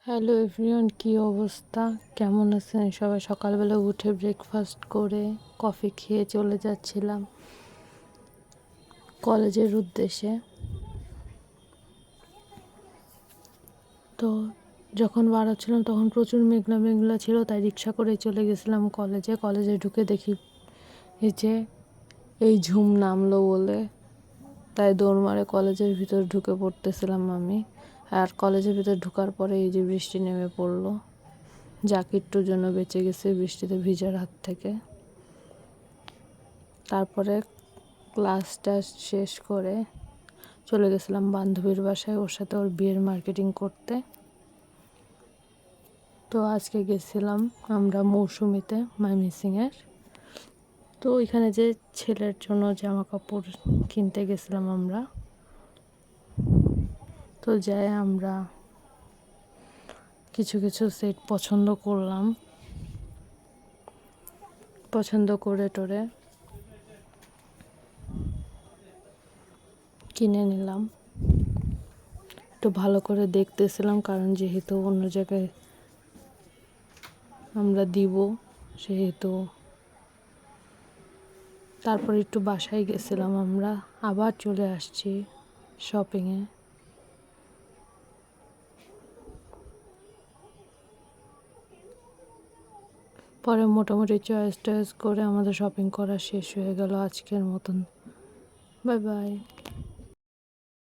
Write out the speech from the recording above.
Hello everyone, কী অবস্থা, কেমন আছেন সবাই? সকালবেলা উঠে ব্রেকফাস্ট করে কফি খেয়ে চলে যাচ্ছিলাম কলেজের উদ্দেশ্যে। তো যখন বাড়াচ্ছিলাম তখন প্রচুর মেঘলা মেঘলা ছিল, তাই রিক্সা করে চলে গেছিলাম কলেজে ঢুকে দেখি এই ঝুম নামলো বলে, তাই দৌড় মারে কলেজের ভিতর ঢুকে পড়তেছিলাম আমি। আর কলেজের ভিতর ঢোকার পরে এই যে বৃষ্টি নেমে পড়লো, জ্যাকেটটার জন্য বেঁচে গেছে বৃষ্টিতে ভিজার হাত থেকে। তারপরে ক্লাসটা শেষ করে চলে গেছিলাম বান্ধবীর বাসায়, ওর সাথে ওর বিয়ের মার্কেটিং করতে। তো আজকে গেছিলাম আমরা মৌসুমিতে ময়মনসিংহের। তো ওইখানে যে ছেলের জন্য জামা কাপড় কিনতে গেছিলাম আমরা। তো যাই আমরা কিছু কিছু সেট পছন্দ করলাম, পছন্দ করে টোরে কিনে নিলাম। একটু ভালো করে দেখতেছিলাম, কারণ যেহেতু অন্য জায়গায় আমরা দিব সেহেতু। তারপর একটু বাসায় গেছিলাম আমরা, আবার চলে আসছি শপিংয়ে। পরে মোটামুটি চয়েস টয়েস করে আমাদের শপিং করা শেষ হয়ে গেল আজকের মতন। Bye bye.